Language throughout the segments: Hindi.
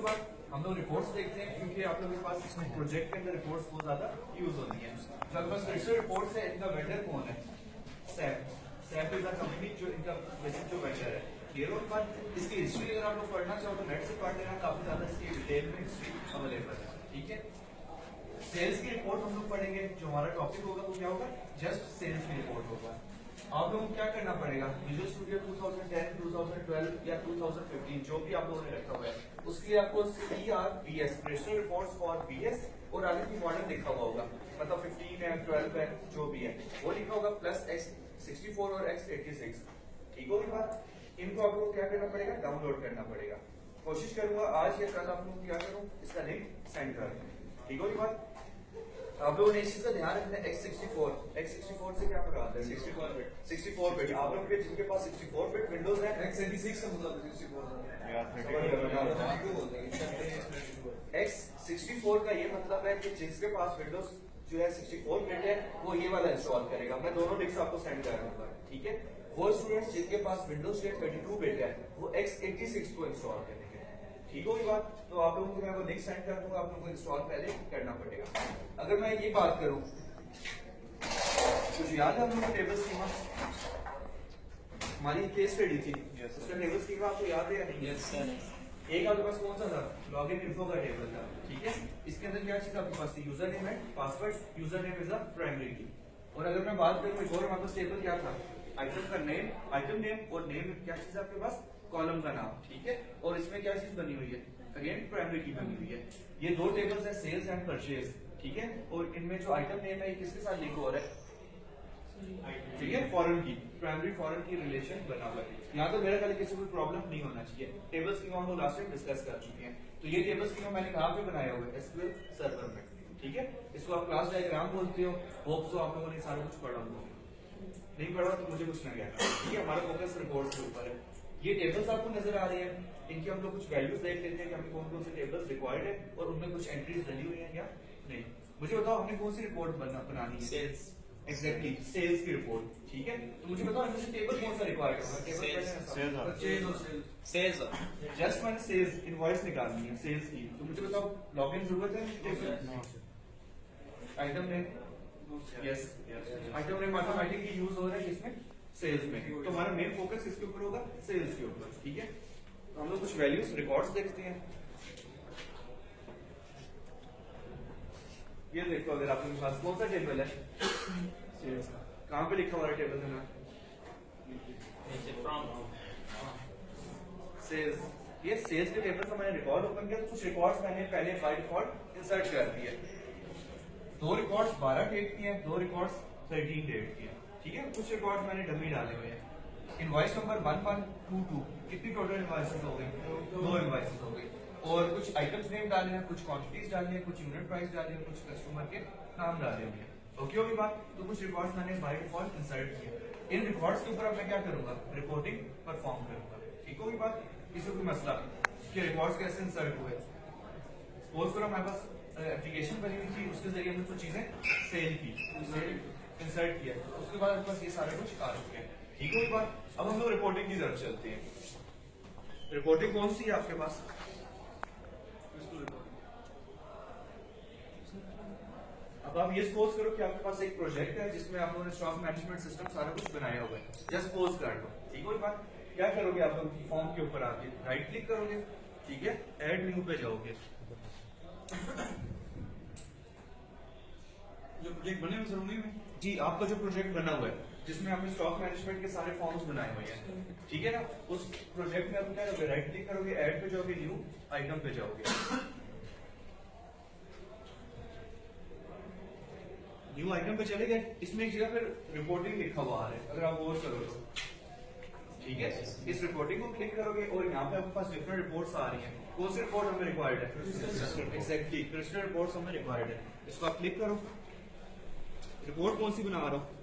बाद हम लोग रिपोर्ट्स देखते हैं, क्योंकि आप लोगों के पास इसमें प्रोजेक्ट के अंदर रिपोर्ट्स बहुत ज्यादा यूज होती हैं। जो आपके पास क्रिस्टल रिपोर्ट्स है, इनका वेंडर कौन है? SAP. SAP is a company जो इनका बेसिक जो वेंडर है। क्लियर हो बात? इसकी हिस्ट्री अगर आप लोग पढ़ना चाहो तो नेट से पढ़ लेना, काफी ज्यादा इसकी डिटेल में हिस्ट्री अवेलेबल है। ठीक है, सेल्स की रिपोर्ट हम लोग पढ़ेंगे। जो हमारा टॉपिक होगा वो क्या होगा? जस्ट सेल्स की रिपोर्ट होगा। आप लोगों को क्या करना पड़ेगा? विजुअल स्टूडियो 2010, 2012 या 2015 जो भी आप लोगों ने रखा हुआ है, उसके लिए आपको CRBS crystal reports for BS और आगे की मॉडल लिखा हुआ होगा, मतलब 15 है, 12 है, जो भी है वो लिखा होगा, प्लस X64 और X86। ठीक होगी बात? इनको आप लोगों को क्या करना पड़ेगा? डाउनलोड करना पड़ेगा। कोशिश करूंगा आज या कल आप लोगों को क्या करूं, इसका लिंक सेंड कर दूं। ठीक होगी बात? आप लोगों ने इस चीज का ध्यान रखना है। X64 से क्या मुराद है? 64 बिट। आप लोग के जिनके पास 64 बिट विंडोज है, X86 का मतलब 64 X64 का ये मतलब है कि जिसके पास विंडोज जो है 64 बिट है, वो ये वाला इंस्टॉल करेगा। मैं दोनों लिंक्स आपको सेंड कर दूंगा। ठीक है, वो स्टूडेंट्स जिनके पास विंडोज 32 बिट है, वो X86 को इंस्टॉल करेंगे। ठीक होगी बात? तो आप लोगों को मैं वो लिंक सेंड कर दूंगा, आप लोगों को इंस्टॉल पहले करना पड़ेगा। अगर मैं ये बात करूं, कुछ याद है हम लोग टेबल स्कीमा? हमारी केस स्टडी थी, उसका टेबल स्कीमा आपको याद है या नहीं? Yes sir. एक आपके पास कौन सा था? लॉगिन इन्फो का टेबल था। ठीक है, इसके अंदर क्या चीज आपके पास थी? यूजर नेम है, password, user name is a primary की। और अगर मैं बात करूं एक और हमारे पास टेबल क्या था? आइटम का नेम, आइटम नेम और नेम क्या चीज है आपके पास? कॉलम का नाम। ठीक है, और इसमें क्या चीज बनी हुई है? अगेन प्राइमरी की बनी हुई है। ये दो टेबल्स है, सेल्स एंड परचेज। ठीक है, और इनमें जो आइटम नेम है ये किसके साथ लिंक हो रहा है? ठीक है, फॉरेन की, प्राइमरी फॉरेन की रिलेशन बना हुआ है। यहाँ तो मेरा ख्याल किसी को प्रॉब्लम नहीं होना चाहिए। टेबल स्कीमा हम लोग लास्ट टाइम डिस्कस कर चुके हैं। तो ये टेबल स्कीमा मैंने कहाँ पे बनाया हुआ है? SQL सर्वर में। ठीक है, इसको आप क्लास डायग्राम बोलते हो। होप सो आप लोगों ने सारा कुछ पढ़ा हुआ। नहीं पढ़ा तो मुझे कुछ ना कहना। ठीक है, हमारा फोकस रिपोर्ट्स के ऊपर है। ये टेबल्स आपको नजर आ रही है, इनकी हम लोग कुछ वैल्यूज देख लेते हैं कि हमें कौन कौन से टेबल्स रिक्वायर्ड है और उनमें कुछ एंट्रीज डली हुई है या नहीं। मुझे बताओ हमने कौन सी रिपोर्ट बनानी है? सेल्स। एग्जैक्टली, सेल्स की रिपोर्ट। ठीक है, तो मुझे बताओ इनमें से टेबल कौन सा रिक्वायर्ड है? सेल्स। जस्ट मैंने सेल्स इनवॉइस निकालनी है सेल्स की, तो मुझे बताओ लॉगिन जरूरत है table? Item name, yes, item name automatically use हो रहा है इसमें सेल्स में। तो हमारा मेन फोकस किसके ऊपर होगा? सेल्स के ऊपर। ठीक है, तो हम लोग कुछ वैल्यूज रिकॉर्ड्स देखते हैं। ये देखो, अगर आपके पास कौन सा टेबल है? सेल्स का। कहाँ पे लिखा हुआ है टेबल का नाम? सेल्स। ये सेल्स के टेबल का मैंने रिकॉर्ड ओपन किया, तो कुछ रिकॉर्ड्स मैंने पहले बाय डिफॉल्ट इंसर्ट कर दिए। दो रिकॉर्ड्स 12 डेट की हैं, दो रिकॉर्ड्स 13 डेट की हैं। ठीक है, कुछ रिकॉर्ड्स मैंने डमी डाले हुए हैं। इनवॉइस नंबर 1122, कितनी टोटल इनवॉइसेस हो गई? दो इनवॉइसेस हो गई। और कुछ आइटम्स नेम डाले हैं, कुछ क्वांटिटीज डाली हैं, कुछ यूनिट प्राइस डाले हैं, कुछ कस्टमर के नाम डाले हुए हैं। ओके होगी बात? तो कुछ रिकॉर्ड्स मैंने बाय डिफॉल्ट इंसर्ट किए। इन रिकॉर्ड्स के ऊपर अब मैं क्या करूंगा? रिपोर्टिंग परफॉर्म करूंगा। ठीक होगी बात? किसी कोई मसला कि रिकॉर्ड्स कैसे इंसर्ट हुए? सपोज करो हमारे पास एप्लीकेशन बनी हुई थी, उसके जरिए हमने कुछ चीजें सेल की, इंसर्ट किया, उसके बाद हमारे पास ये सारा कुछ आ चुके हैं। ठीक है बात? अब हम लोग रिपोर्टिंग की तरफ चलते हैं। रिपोर्टिंग कौन सी है आपके पास? अब आप ये सपोज करो कि आपके पास एक प्रोजेक्ट है जिसमें आप लोगों ने स्टॉक मैनेजमेंट सिस्टम सारा कुछ बनाया हुआ है। जस्ट सपोज कर लो। ठीक है बात? क्या करोगे आप लोग? फॉर्म के ऊपर आके राइट क्लिक करोगे। ठीक है, ऐड न्यू पे जाओगे। जो प्रोजेक्ट बने हुए सर उन्हीं में? जी, आपका जो प्रोजेक्ट बना हुआ है जिसमें आपने स्टॉक मैनेजमेंट के सारे फॉर्म्स बनाए हुए हैं, ठीक है ना, उस प्रोजेक्ट में आप क्या करोगे? राइट क्लिक करोगे, ऐड पे जाओगे, न्यू आइटम पे जाओगे। न्यू आइटम पे चले गए, इसमें एक जगह फिर रिपोर्टिंग लिखा हुआ आ रहा है, अगर आप गौर करो तो। ठीक है, इस रिपोर्टिंग को क्लिक करोगे और यहाँ पे आपके पास डिफरेंट रिपोर्ट्स आ रही हैं। कौन सी रिपोर्ट हमें रिक्वायर्ड है? एग्जैक्टली, क्रिस्टल रिपोर्ट्स हमें रिक्वायर्ड है। इसको आप क्लिक करो। रिपोर्ट कौन सी बना रहा हूँ?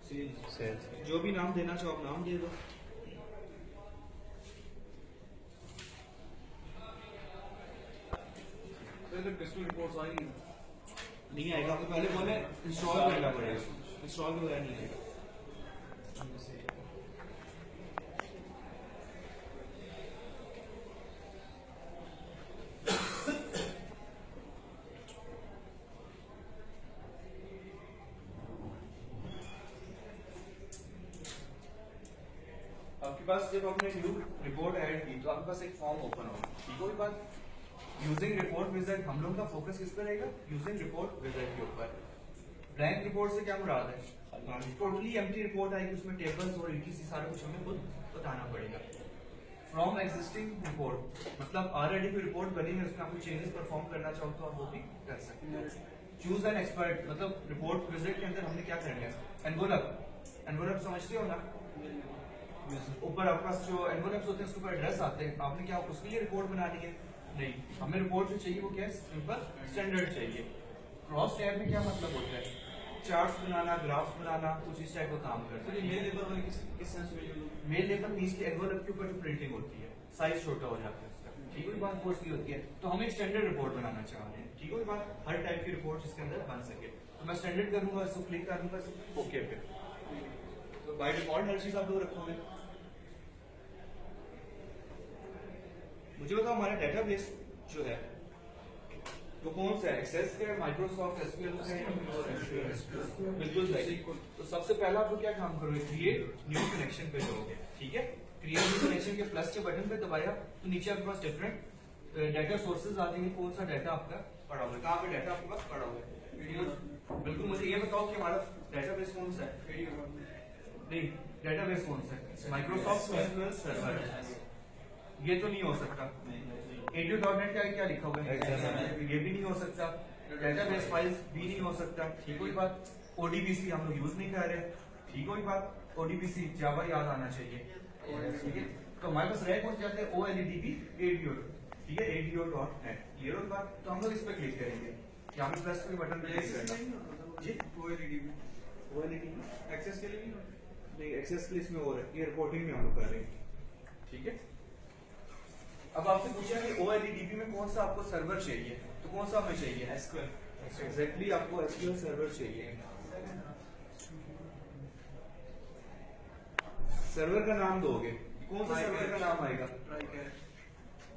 सेल्स। जो भी नाम देना चाहो आप नाम दे दो। क्रिस्टल रिपोर्ट्स आएंगी नहीं आएगा, आपको पहले बोले इंस्टॉल करना पड़ेगा, इंस्टॉल के बगैर नहीं आएगा। पास जब आपने न्यू रिपोर्ट ऐड की तो आपके पास एक फॉर्म ओपन होगा, ठीक है। बात यूजिंग रिपोर्ट विजार्ड, हम लोग का फोकस किस पे रहेगा? यूजिंग रिपोर्ट विजार्ड के ऊपर। ब्लैंक रिपोर्ट से क्या मुराद है? टोटली एम्प्टी रिपोर्ट आएगी, उसमें टेबल्स और इटीसी सारा कुछ हमें खुद बताना पड़ेगा। फ्रॉम एग्जिस्टिंग रिपोर्ट मतलब ऑलरेडी कोई रिपोर्ट बनी है, उसमें आपको चेंजेस परफॉर्म करना चाहो तो आप वो भी कर सकते हो। चूज एन एक्सपर्ट मतलब रिपोर्ट विजिट के अंदर हमने क्या करना है? एनवलप समझते हो ना? ऊपर आपके पास जो एनवलप्स होते हैं उसके ऊपर एड्रेस आते हैं, आपने क्या उसके लिए रिपोर्ट बनानी है? नहीं, हमें रिपोर्ट जो चाहिए वो क्या है? सिंपल स्टैंडर्ड चाहिए। क्रॉस टैब में क्या मतलब होता है? चार्ट्स बनाना, ग्राफ्स बनाना, कुछ इस टाइप का काम करते हैं। मेल लेबर वाले किस सेंस में? मेल लेबर मीन्स की एनवलप के ऊपर जो प्रिंटिंग होती है, साइज छोटा हो जाता है उसका, ठीक है। बात फोर्स की होती है, तो हम एक स्टैंडर्ड रिपोर्ट बनाना चाह रहे हैं, ठीक है। बात हर टाइप की रिपोर्ट इसके अंदर बन सके, तो मैं स्टैंडर्ड करूंगा, इसको क्लिक करूंगा ओके पे, तो बाय डिफॉल्ट हर चीज आप लोग रखोगे। मुझे बताओ हमारा डेटाबेस जो है तो कौन सा है? एक्सेस का, माइक्रोसॉफ्ट एसक्यूएल का है? बिल्कुल सही। तो सबसे पहला आप लोग क्या काम करोगे? क्रिएट न्यू कनेक्शन पे जाओगे, ठीक है। क्रिएट न्यू कनेक्शन के प्लस के बटन पे दबाया तो नीचे आपके पास डिफरेंट डेटा सोर्सेज आते हैं, कौन सा डाटा आपका पड़ा हुआ है, कहाँ पे डाटा आपके पास पड़ा हुआ है। बिल्कुल मुझे ये बताओ कि हमारा डेटाबेस कौन सा है? नहीं, डेटाबेस कौन सा है? माइक्रोसॉफ्ट एसक्यूएल सर्वर, ये तो नहीं हो सकता। ADO.NET का क्या लिखा हुआ है? ये भी नहीं हो सकता। डेटाबेस फाइल्स भी नहीं हो सकता, ठीक है। बात ODBC हम लोग यूज नहीं कर रहे, ठीक है। बात ODBC जावा याद आना चाहिए, ठीक है। तो हमारे पास रह कौन जाते हैं? OLEDB ADO, ठीक है, ADO.NET। ये लोग बात, तो हम लोग इस पे क्लिक करेंगे, यहाँ पे प्लस के बटन पे क्लिक करना जी। OLEDB एक्सेस के लिए नहीं, एक्सेस के लिए इसमें हो रहा है, ये रिपोर्टिंग में हम लोग कर रहे हैं, ठीक है। अब आपसे पूछा कि OLEDB में कौन सा आपको सर्वर चाहिए, तो कौन सा हमें चाहिए? एसक्यूएल। एग्जैक्टली आपको एसक्यूएल सर्वर चाहिए। सर्वर का नाम दोगे, कौन सा सर्वर का नाम आएगा?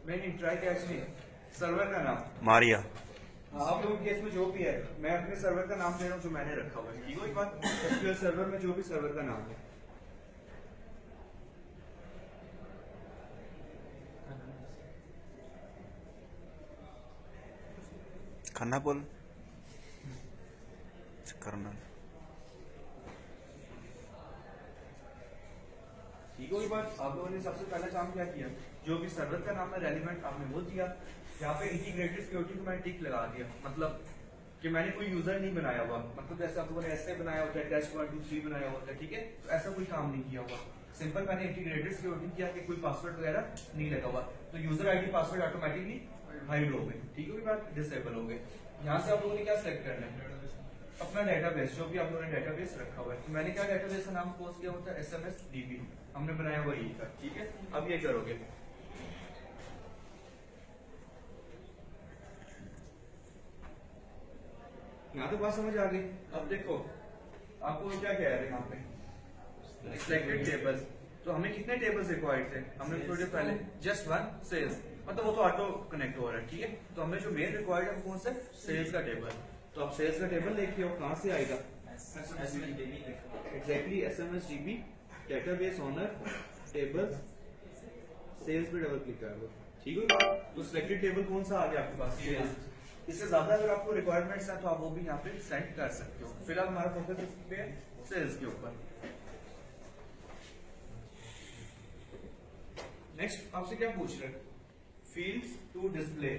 नहीं, ट्राई कैच नहीं, सर्वर का नाम मारिया। आप लोगों के केस में जो भी है, मैं अपने सर्वर का नाम दे रहा हूँ जो मैंने रखा हुआ है, ठीक है। एक बात एसक्यूएल सर्वर में जो भी सर्वर का नाम है, खन्ना बोल करना, ठीक है। बात आप लोगों ने सबसे पहला काम क्या किया? जो भी सर्वर का नाम है रेलिवेंट आपने वो दिया। यहाँ पे इंटीग्रेटेड सिक्योरिटी को मैंने टिक लगा दिया, मतलब कि मैंने कोई यूजर नहीं बनाया हुआ, मतलब जैसे आप लोगों ने ऐसे बनाया होता है, टेस्ट 1 2 3 बनाया होता है, ठीक है। तो ऐसा कोई काम नहीं किया हुआ, सिंपल मैंने इंटीग्रेटेड सिक्योरिटी किया कि कोई पासवर्ड वगैरह नहीं लगा हुआ, तो user ID password automatically hide हो गए, ठीक है। बात डिसेबल हो गए। यहाँ से आप लोगों ने क्या सेलेक्ट करना है? अपना डेटाबेस, जो भी आप लोगों ने डेटाबेस रखा हुआ है। तो मैंने क्या डेटाबेस का नाम पोस्ट किया होता है? SMSDB, हमने बनाया हुआ यही था, ठीक है। अब ये करोगे, यहाँ तो बात समझ आ गई। अब देखो आपको क्या कह रहे हैं यहाँ पे? सिलेक्टेड टेबल्स, तो हमें कितने टेबल्स रिक्वायर्ड थे? हमने थोड़ी देर पहले जस्ट वन सेल्स, मतलब वो तो ऑटो कनेक्ट हो रहा है, ठीक है। तो हमें जो मेन रिक्वायर्ड है वो कौन सा? सेल्स का टेबल। तो आप सेल्स का टेबल देखिए हो, कहाँ से आएगा? Exactly SMSDB database owner tables, sales पे डबल क्लिक कर दो, ठीक है। तो सिलेक्टेड टेबल कौन सा आ गया आपके पास? सेल्स। इससे ज्यादा अगर आपको रिक्वायरमेंट्स है तो आप वो भी यहाँ पे सेंड कर सकते हो। फिलहाल हमारा फोकस इस पे है, सेल्स के ऊपर। नेक्स्ट आपसे क्या पूछ रहे हैं? फील्ड्स टू डिस्प्ले,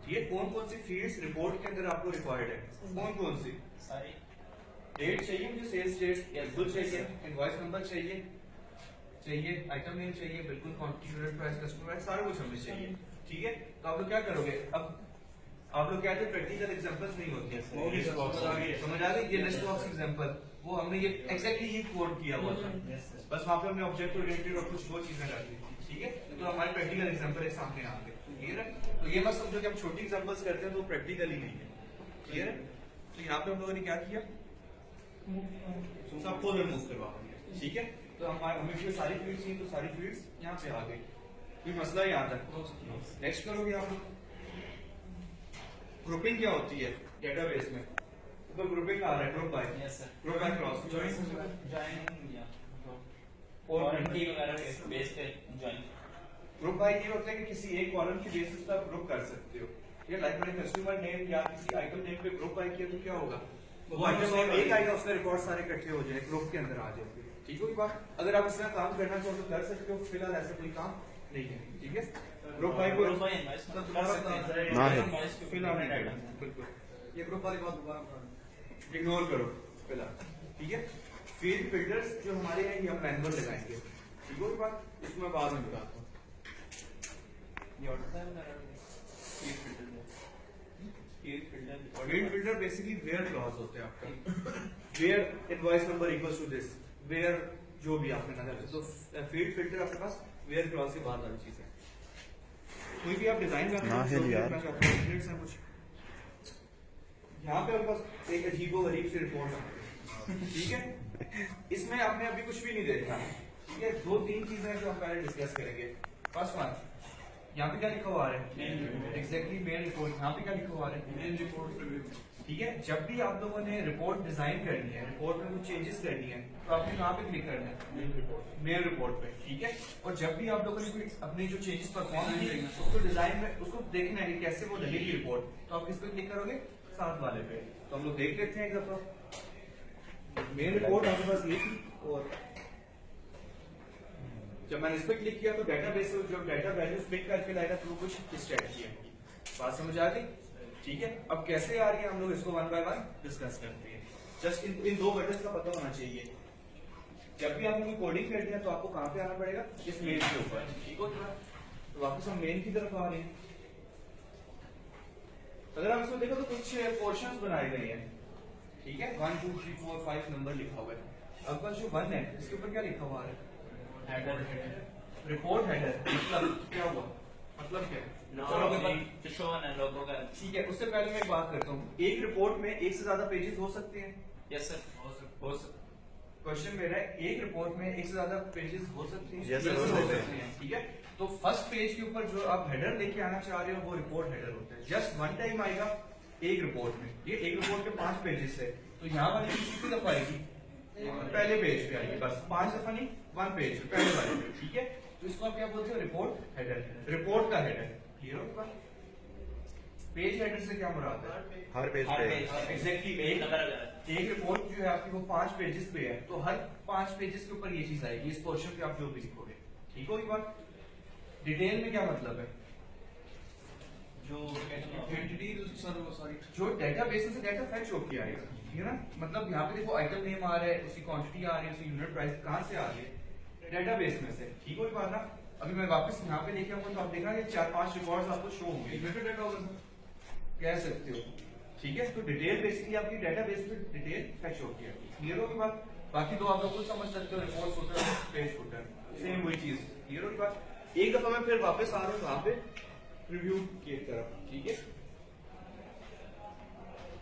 ये कौन कौन सी फील्ड्स रिपोर्ट के अंदर आपको रिक्वायर्ड है? कौन कौन सी? सारी। डेट चाहिए मुझे, सेल्स डेट, बिल चाहिए, इनवॉइस नंबर चाहिए, आइटम नेम चाहिए, बिल्कुल quantity, unit price, customer price, सारा कुछ हमें चाहिए, ठीक है। तो आप लोग क्या करोगे? अब आप लोग कहते हैं प्रैक्टिकल एग्जांपल्स नहीं होती है, समझ आ गई? ये लिस्ट बॉक्स एग्जांपल, वो हमने ये एग्जैक्टली ये कोड किया हुआ था, बस वहां पे हमने ऑब्जेक्ट ओरिएंटेड और कुछ और चीजें डाली, ठीक है। तो हमारे प्रैक्टिकल एग्जांपल एक सामने आ गए, क्लियर है। तो ये मत समझो कि हम छोटी एग्जांपल्स करते हैं तो प्रैक्टिकली नहीं है, क्लियर है। तो यहाँ पे हम लोगों ने क्या किया? सबको रिमूव करवा दिया, ठीक है। तो हमें जो सारी फील्ड्स चाहिए तो सारी फील्ड्स यहाँ पे आ गई, कोई मसला यहाँ तक। नेक्स्ट करोगे आप लोग, ग्रुपिंग क्या होती है डेटाबेस में? तो ग्रुपिंग आ रहा है, group by, group by cross, और वारंटी वगैरह के बेस पे ज्वाइन ग्रुप बाय ये होता है कि किसी एक कॉलम की बेसिस पर आप ग्रुप कर सकते हो। ये लाइक मैंने कस्टमर नेम या किसी आइटम नेम पे ग्रुप बाय किया तो क्या होगा, वो आइटम नेम एक आएगा, उसका रिकॉर्ड सारे इकट्ठे हो जाए, ग्रुप के अंदर आ जाएंगे। ठीक है बात, अगर आप इसमें काम करना चाहो तो कर सकते हो, फिलहाल ऐसा कोई काम नहीं है। ठीक है, ग्रुप बाय को ग्रुप बाय इनवॉइस तो तुम्हारा ना है। फिलहाल नहीं करना, बिल्कुल ये ग्रुप वाली बात दोबारा इग्नोर करो फिलहाल। ठीक है, फील्ड फिल्टर्स जो हमारे हैं ये हम मैनुअल लगाएंगे। ठीक है बात, इसको मैं बाद में बताता हूँ। Field filter basically where clause होते हैं आपका, where invoice number equals to this, where जो भी आपने नजर, तो फील्ड फिल्टर आपके पास वेयर क्लॉज के बाद वाली चीज है। कोई भी आप डिजाइन ना है यार। कुछ यहाँ पे आपके पास एक अजीबो गरीब सी रिपोर्ट है। ठीक है, इसमें आपने अभी कुछ भी नहीं देखा। ठीक है, दो तीन चीजें जो हम पहले डिस्कस करेंगे। फर्स्ट वन, यहाँ पे क्या लिखा हुआ है, एग्जैक्टली मेन रिपोर्ट। यहाँ पे क्या लिखा हुआ है, मेन रिपोर्ट। ठीक है, जब भी आप लोगों ने रिपोर्ट डिजाइन करनी है, रिपोर्ट में कुछ चेंजेस करनी है, तो आपने कहाँ पे क्लिक करना है, मेन रिपोर्ट पे। ठीक है, और जब भी आप लोगों ने कोई अपनी जो चेंजेस परफॉर्म किए उसको डिजाइन में उसको देखना है कि कैसे वो लगेगी रिपोर्ट, तो आप किस पे क्लिक करोगे, साथ वाले पे। तो हम लोग देख लेते हैं एक दफा। मेन रिपोर्ट आपके पास ये थी, और जब मैंने इस पे क्लिक किया तो डेटाबेस से जो डेटा वैल्यूज पिक करके लाएगा तो वो कुछ इस टाइप की है। बात समझ आ गई? ठीक है, अब कैसे आ रही है हम लोग इसको वन बाय वन डिस्कस करते हैं। जस्ट इन दो बटन्स का पता होना चाहिए। जब भी आपने कोई कोडिंग करनी है तो आपको कहाँ पे आना पड़ेगा, इस मेन के ऊपर। ठीक हो गया, तो वापस हम मेन की तरफ आ रहे हैं। अगर आप इसको देखो तो कुछ पोर्शंस बनाए गए हैं। ठीक है, 1 2 3 4 5 नंबर लिखा हुआ है। अब बस जो 1 है इसके ऊपर क्या लिखा हुआ है, हेडर। रिपोर्ट हेडर मतलब क्या हुआ, मतलब क्या है? ठीक है, उससे पहले मैं एक बात करता हूँ। एक रिपोर्ट में एक से ज्यादा पेजेस हो सकते हैं? यस सर, हो सकते। क्वेश्चन मेरा है, एक रिपोर्ट में एक से ज्यादा पेजेस हो सकते हैं? Yes, sir, हो हो सकते सकते हैं। ठीक है, तो फर्स्ट पेज के ऊपर जो आप हेडर लेके आना चाह रहे हो वो रिपोर्ट हेडर होता है। जस्ट वन टाइम आएगा एक रिपोर्ट में। ये एक रिपोर्ट के 5 पेजेस है, तो यहाँ वाली चीज कितनी दफा आएगी, पहले पेज पे आएगी, बस 5 दफा नहीं, 1 पेज पे, पहले वाले पे। ठीक है, तो इसको आप क्या बोलते हो, रिपोर्ट हेडर, रिपोर्ट का हेडर। क्लियर होगा? पेज हेडर से क्या मुराद है, हर पेज हर पे पेज एग्जैक्टली एक रिपोर्ट जो है आपकी वो 5 पेजेस पे है, तो हर 5 पेजेस के ऊपर ये चीज आएगी। इस पोर्शन पे आप जो भी लिखोगे। ठीक होगी बात? डिटेल में क्या मतलब है, जो डेटाबेस से डेटा फेच होके आएगा। ठीक है ना, मतलब यहाँ पे देखो आइटम नेम आ रहा है, उसकी क्वांटिटी आ रही है, उसकी यूनिट प्राइस कहाँ से आ रही है, डेटाबेस में से। ठीक होगी बात ना? अभी मैं वापस यहाँ पे लेके आऊंगा तो आप देखना कि 4-5 रिकॉर्ड्स आपको शो होंगे, डेटा होगा कह सकते हो। ठीक है, तो डिटेल बेसिकली आपकी डेटाबेस में डिटेल फेच होती है। क्लियर होगी बात? बाकी दो आप लोग कुछ समझ सकते हो, report footer, page footer, same वही चीज। क्लियर होगी बात? एक दफा मैं फिर वापस आ रहा हूँ यहाँ पे रिव्यू की तरफ। ठीक है,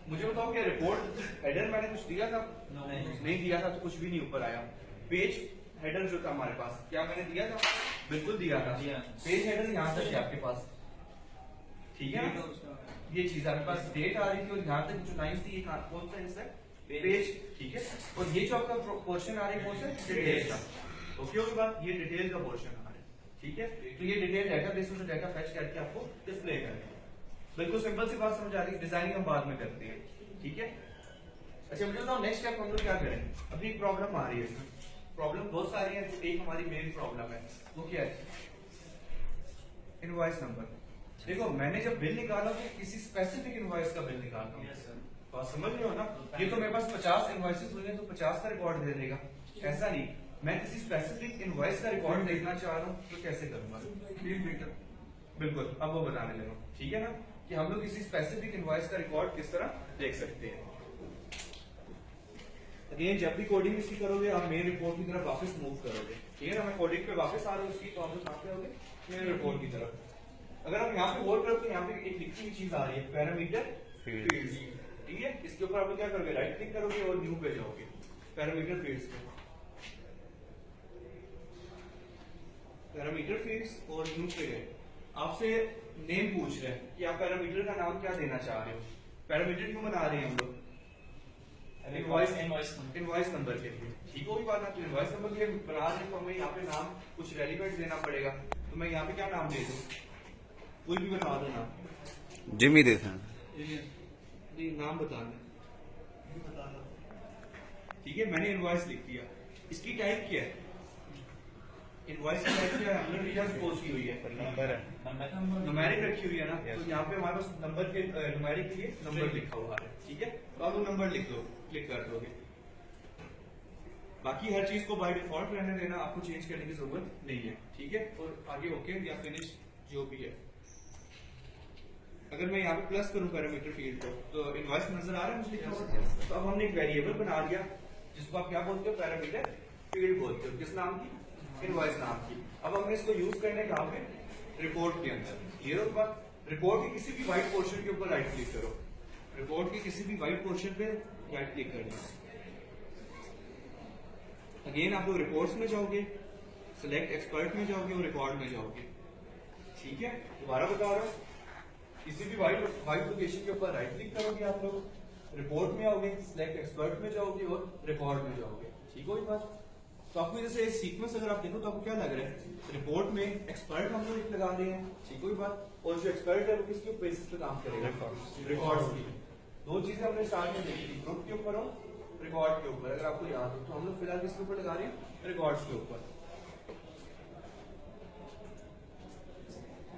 मुझे बताओ क्या रिपोर्ट हेडर मैंने कुछ दिया था? नहीं दिया था, तो कुछ भी नहीं ऊपर आया। पेज हेडर जो था हमारे पास, क्या मैंने दिया था? बिल्कुल दिया था। पेज हेडर यहाँ तक है आपके पास। ठीक है, ये चीज आपके पास डेट आ रही थी और यहाँ तक जो लाइन्स थी, कौन सा हिस्सा है, पेज। ठीक है, और ये जो आपका पोर्शन आ रही है कौन सा, डिटेल का। ओके होगी बात? ये डिटेल का पोर्शन आ रहा है। ठीक है, तो ये डिटेल डेटाबेस से डाटा फेच करके आपको डिस्प्ले करेंगे। बिल्कुल सिंपल सी बात समझ आ रही है। डिजाइनिंग हम बाद में करते हैं। ठीक है, अच्छा मुझे बताओ नेक्स्ट स्टेप हम लोग क्या करें। अभी एक प्रॉब्लम आ रही है, इसमें प्रॉब्लम बहुत सारी है, एक हमारी मेन प्रॉब्लम है, वो क्या है, इनवॉइस नंबर। देखो मैंने जब बिल निकाला तो किसी स्पेसिफिक इनवॉइस का बिल निकालता हूँ। तो आप समझ रहे हो ना, ये तो मेरे पास 50 इनवॉइसेस हुए हैं तो 50 का रिकॉर्ड दे देगा, ऐसा नहीं। मैं किसी स्पेसिफिक इनवॉइस का रिकॉर्ड देखना चाह रहा हूँ तो कैसे करूंगा, बिल्कुल अब वो बताने लगा। ठीक है ना, कि हम लोग किसी स्पेसिफिक इनवॉइस का रिकॉर्ड किस तरह देख सकते हैं। अगेन जब भी कोडिंग इसकी करोगे आप मेन रिपोर्ट की तरफ वापस मूव करोगे। ठीक है ना, मैं कोडिंग पे वापस आ रहा हूँ इसकी, तो हम लोग कहाँ पे होगे, मेन रिपोर्ट की तरफ। अगर आप यहाँ पे गौर करो तो यहाँ पे एक लिखी हुई चीज आ रही है, पैरामीटर फील्ड्स। ठीक है, इसके ऊपर आप क्या करोगे, राइट क्लिक करोगे और न्यू पे जाओगे, पैरामीटर फील्ड्स पे, पैरामीटर फील्ड्स और न्यू पे गए। आपसे नेम पूछ रहे हैं कि आप पैरामीटर का नाम क्या देना चाह रहे हो। पैरामीटर क्यों बना रहे हैं हम लोग, इनवॉइस नंबर के लिए, ठीक होगी बात ना। तो इनवॉइस नंबर के लिए बना दें तो हमें यहाँ पे नाम कुछ रेलिवेंट देना पड़ेगा। तो मैं यहाँ पे क्या नाम दे दूँ, कोई भी बता दो नाम। जिमी दे दें। जी नाम बता दें, ठीक है। मैंने इनवॉइस लिख दिया, इसकी टाइप क्या है, इनवॉइस की टाइप क्या है, हमने डिटेल्स पोस्ट की हुई है, नंबर है, न्यूमेरिक रखी हुई है ना। तो यहाँ पे हमारे पास नंबर के न्यूमेरिक के लिए नंबर लिखा हुआ है, ठीक है। तो आप वो नंबर लिख दो, क्लिक कर दोगे। बाकी हर चीज को बाय डिफॉल्ट रहने देना, आपको चेंज करने की जरूरत नहीं है, ठीक है। और आगे ओके या फिनिश जो भी है। अगर मैं यहाँ पे प्लस करूं पैरामीटर फील्ड को, तो इनवॉइस नजर आ रहा है मुझे लिखा हुआ। तो अब हमने एक वेरिएबल बना दिया जिसको आप क्या बोलते हो, पैरामीटर फील्ड बोलते हो। किस नाम की, इनवॉइस नाम की। अब हमने इसको यूज करने कहाँ पे, रिपोर्ट के अंदर। ये बात, रिपोर्ट के किसी भी व्हाइट पोर्शन के ऊपर राइट क्लिक करो, रिपोर्ट के किसी भी व्हाइट पोर्शन पे राइट क्लिक करना। अगेन आप लोग रिपोर्ट्स में जाओगे, सिलेक्ट एक्सपर्ट में जाओगे और रिकॉर्ड में जाओगे, ठीक है। दोबारा बता रहा हूँ, किसी भी व्हाइट लोकेशन के ऊपर राइट क्लिक करोगे आप लोग, रिपोर्ट में आओगे, सिलेक्ट एक्सपर्ट में जाओगे और रिकॉर्ड में जाओगे, ठीक हो ये बात। तो आपको जैसे सीक्वेंस अगर आप देखो तो आपको क्या लग रहा है, रिपोर्ट में एक्सपर्ट हम लोग लगा रहे हैं, ठीक हो ये बात। और जो एक्सपर्ट है वो किसके बेसिस पे काम करेगा, रिकॉर्ड्स की। दो चीजें हमने स्टार्ट में देखी थी, ग्रुप के ऊपर और रिकॉर्ड के ऊपर, अगर आपको याद हो। तो हम लोग फिलहाल किसके ऊपर लगा रहे हैं, रिकॉर्ड्स के ऊपर।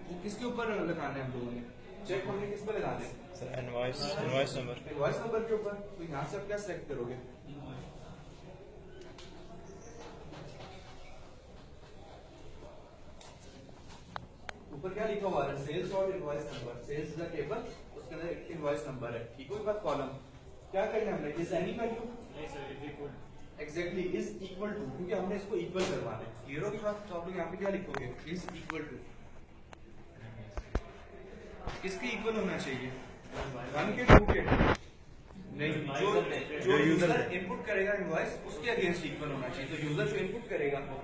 वो किसके ऊपर लगाना है हम लोगों ने, चेक हमने किस पर लगाना है sir, invoice number, invoice number के ऊपर। तो यहाँ से आप क्या सिलेक्ट करोगे, ऊपर क्या लिखा हुआ है, सेल्स और invoice number. Sales is a table, उसके अंदर इनवॉइस नंबर है, ठीक हो ये बात। कॉलम क्या करना है हमने, is any value exactly is equal to, क्योंकि हमने इसको इक्वल करवाना है, क्लियर हो गई बात। तो आप लोग यहाँ पे क्या लिखोगे, इज इक्वल टू, किसके इक्वल होना चाहिए, 1 के 2 के नहीं, जो यूजर इनपुट करेगा इनवॉइस उसके अगेंस्ट इक्वल होना चाहिए। तो यूजर जो इनपुट करेगा वो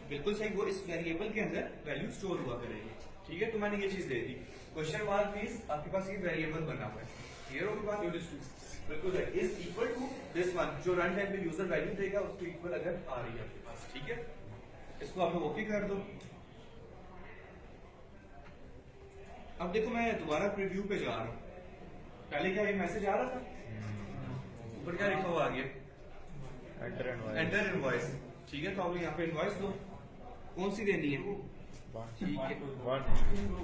बिल्कुल सही, वो इस वेरिएबल के अंदर वैल्यू स्टोर हुआ करेगी, ठीक है। तो मैंने ये चीज दे दी। क्वेश्चन मार्क मींस आपके पास ये वेरिएबल बना हुआ है, क्लियर होगी बात। बिल्कुल is equal to this one, जो रन टाइम पे यूजर वैल्यू देगा उसको इक्वल अगर आ रही है आपके पास, ठीक है। इसको आप लोग ओके कर दो। अब देखो मैं दोबारा प्रीव्यू पे जा रहा हूँ, पहले क्या ये मैसेज आ रहा था, ऊपर क्या लिखा हुआ आ गया, एंटर इनवॉइस, ठीक है। तो आप लोग यहाँ पे इनवॉइस दो, कौन सी देनी है, ठीक है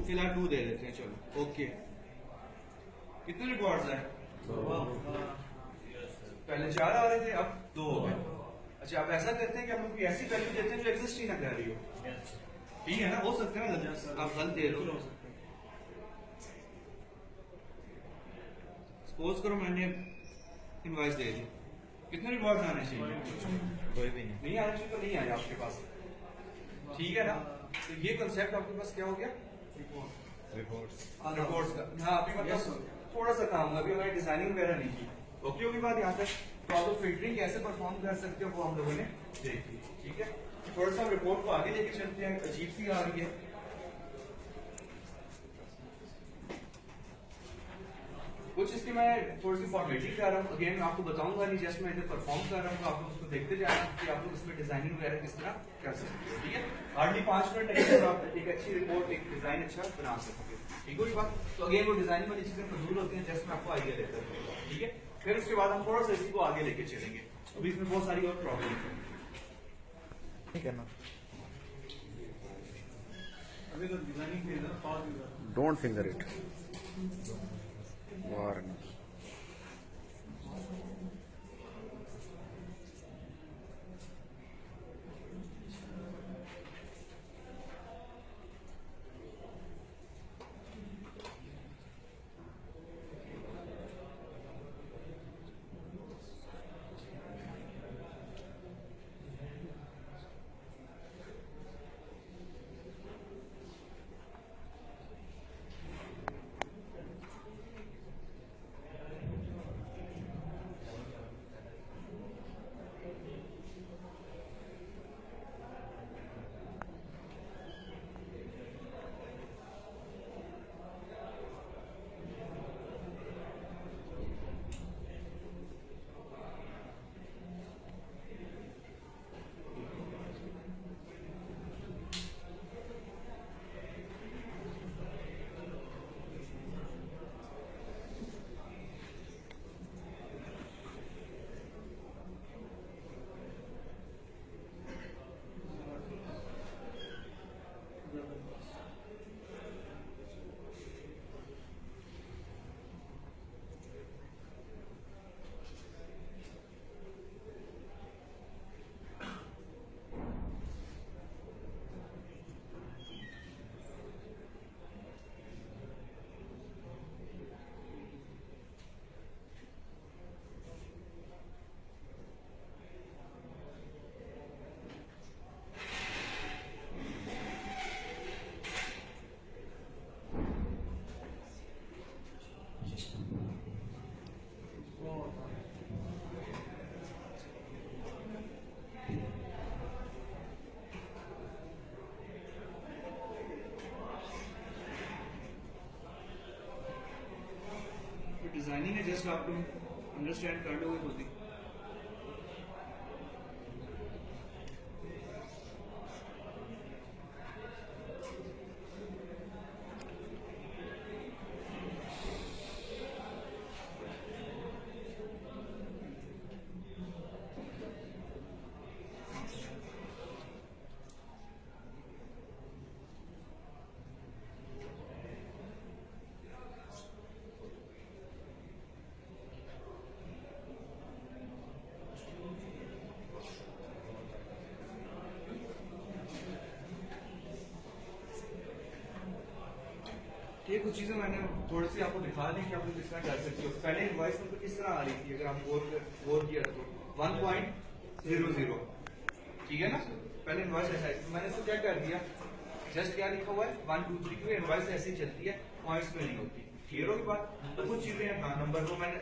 फिलहाल 2 दे देते हैं, चलो ओके। कितने रिकॉर्ड्स हैं, पहले 4 आ रहे थे, अब 2 हो गए। अच्छा अब ऐसा करते हैं कि हम लोग कोई ऐसी वैल्यू देते हैं जो एग्जिस्ट ही ना कर रही हो, ठीक है ना, हो सकते हैं ना, आप गलत दे दो। सपोज करो मैंने इनवॉइस दे दी, कितने रिकॉर्ड्स आने चाहिए, कोई भी नहीं आने चाहिए, तो नहीं आया आपके पास, ठीक है ना। तो ये कंसेप्ट आपके पास क्या हो गया, रिपोर्ट्स का। हाँ अभी मतलब थोड़ा सा काम, अभी हमारी डिजाइनिंग वगैरह नहीं की, ओके होगी बात यहाँ तक। तो आप लोग फिल्टरिंग कैसे परफॉर्म कर सकते हो वो हम लोगों ने देख ली, ठीक है। थोड़ा सा रिपोर्ट को आगे लेके चलते हैं, अजीब सी आ रही है। कुछ इसकी मैं थोड़ी सी फॉर्मेटिंग कर रहा हूँ, अगेन मैं आपको बताऊंगा नहीं, जस्ट मैं इधर परफॉर्म कर रहा हूँ, तो आप लोग उसको देखते जाना कि आप लोग इसमें डिजाइनिंग वगैरह किस तरह कर सकते हो, ठीक है। हार्डली 5 मिनट लगेगा और आप एक अच्छी रिपोर्ट, एक डिजाइन अच्छा बना सकते हो, ठीक हो ये बात। तो अगेन वो डिजाइन वाली चीजें फजूल होती हैं, जस्ट मैं आपको आइडिया देता हूँ, ठीक है। फिर उसके बाद हम थोड़ा सा इसी को आगे लेके चलेंगे, अभी इसमें बहुत सारी और प्रॉब्लम है, ठीक है ना। अभी तो designing don't finger it, warning. Designing है, जस्ट आप लोग अंडरस्टैंड कर लोगे खुद ही। ये कुछ चीजें मैंने थोड़ी सी आपको दिखा दी कि आप लोग किस तरह कर सकते हो। पहले इनवॉइस नंबर किस तरह आ रही थी अगर हम गौर किया तो 1.00, ठीक है ना। पहले इनवॉइस ऐसा है, मैंने इसको क्या कर दिया, जस्ट क्या लिखा हुआ है 1 2 3, क्योंकि इनवॉइस ऐसे ही चलती है, पॉइंट्स में नहीं होती। क्लियर होगी बात। तो कुछ चीजें हैं, हाँ नंबर को मैंने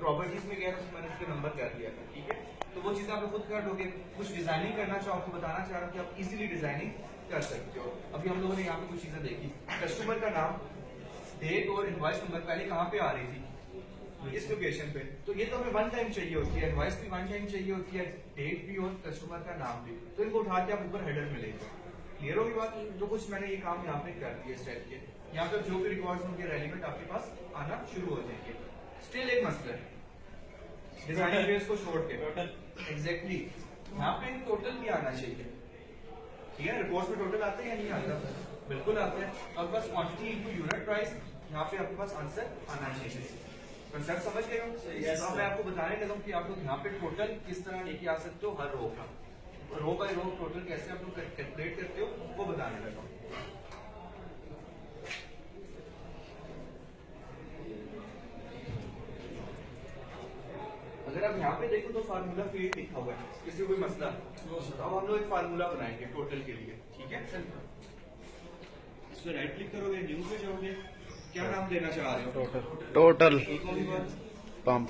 प्रॉपर्टीज में गया तो मैंने इसके नंबर कर दिया था, ठीक है। तो वो चीजें आप लोग खुद कर लोगे। कुछ डिजाइनिंग करना चाहो, आपको बताना चाह रहा हूँ कि आप इजीली डिजाइनिंग कर सकते हो। अभी हम लोगों ने यहाँ पे कुछ चीजें देखी, कस्टमर का नाम, डेट और इनवॉइस नंबर पहले कहाँ पे आ रही थी, इस लोकेशन पे। तो ये तो हमें वन टाइम चाहिए होती है, इनवॉइस भी वन टाइम चाहिए होती है, डेट भी और कस्टमर का नाम भी। तो इनको उठा के आप ऊपर हेडर में ले जाओ। क्लियर होगी बात। तो कुछ मैंने ये काम यहाँ पे कर दिया इस टाइप के। यहाँ पे जो भी रिकॉर्ड्स होंगे रेलिवेंट आपके पास आना शुरू हो जाएंगे। स्टिल एक मसला है डिजाइन बेस को छोड़ के, एग्जैक्टली यहाँ पे टोटल भी आना चाहिए, ठीक है। रिपोर्ट्स में टोटल आते हैं या नहीं आता, बिल्कुल आते हैं। और बस क्वांटिटी इनटू यूनिट प्राइस, यहाँ पे आपके पास आंसर आना चाहिए। कंसेप्ट समझ गए हो। अब मैं आपको बताने लगा हूँ कि आप लोग यहाँ पे टोटल किस तरह लेके आ सकते हो, हर रो का, रो बाय रो टोटल कैसे आप लोग कैलकुलेट करते हो वो बताने लगा हूँ। अगर आप यहाँ पे देखो तो फार्मूला फील्ड लिखा हुआ है, किसी कोई मसला। तो अब हम लोग एक फार्मूला बनाएंगे टोटल के लिए, ठीक है। इस पर राइट क्लिक करोगे, न्यू पे जाओगे, क्या नाम देना चाह रहे हो, टोटल एक होगी बात। पंप।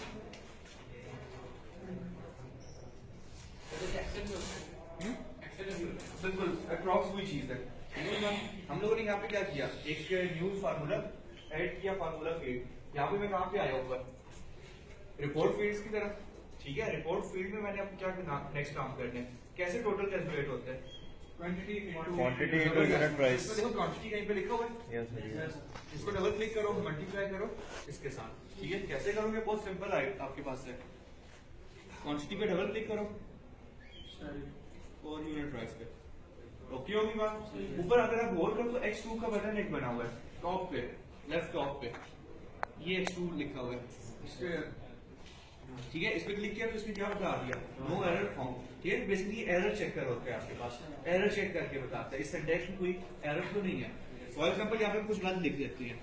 बिल्कुल अप्रॉक्स वही चीज है। हम लोगों ने यहाँ पे क्या किया, एक न्यू फार्मूला ऐड किया, फार्मूला फील्ड। यहाँ पे मैं कहाँ पे आया ऊपर, रिपोर्ट फील्ड्स की तरफ, ठीक है। रिपोर्ट फील्ड में मैंने अब क्या नेक्स्ट काम करने, कैसे टोटल कैलकुलेट होता है, क्वांटिटी इनटू यूनिट प्राइस। देखो क्वांटिटी कहीं पे लिखा हुआ है, यस सर। इसको डबल क्लिक करो, मल्टीप्लाई करो इसके साथ, ठीक है। कैसे करोगे, बहुत सिंपल है आपके पास है। क्वांटिटी पे डबल क्लिक करो और यूनिट प्राइस पे, ओके होगी बात। ऊपर अगर आप गौर करो तो X2 का बटन एक बना हुआ है टॉप पे, लेफ्ट टॉप पे, ये X2 लिखा हुआ है, ठीक है। इस पे क्लिक किया तो इसमें क्या बता दिया, नो एरर फाउंड, ठीक है। बेसिकली एरर चेकर होता है आपके पास, एरर चेक करके बताता है इस सिंटैक्स में कोई एरर तो नहीं है। फॉर एग्जांपल यहाँ पे कुछ गलत लिख देती है,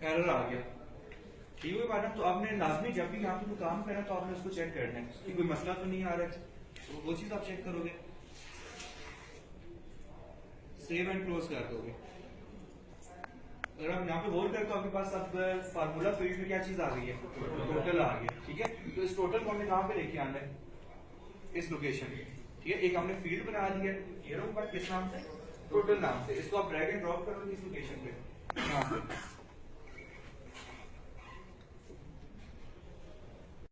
एरर आ गया, ठीक है मैडम। तो आपने लाजमी जब भी यहाँ पे कोई काम करना तो आपने उसको चेक करना है कि कोई मसला तो नहीं आ रहा है, तो वो चीज आप चेक करोगे, सेव एंड क्लोज कर दोगे। अगर आप यहाँ पे गौर करें तो आपके पास अब फार्मूला फील्ड में क्या चीज आ गई है, टोटल आ गया, ठीक है। तो इस टोटल को हमने कहाँ पे लेके आना है, इस लोकेशन पे, ठीक है। एक हमने फील्ड बना दी है, ये किस नाम से, टोटल नाम से। इसको आप ड्रैग एंड ड्रॉप करोगे इस लोकेशन पे, यहाँ पे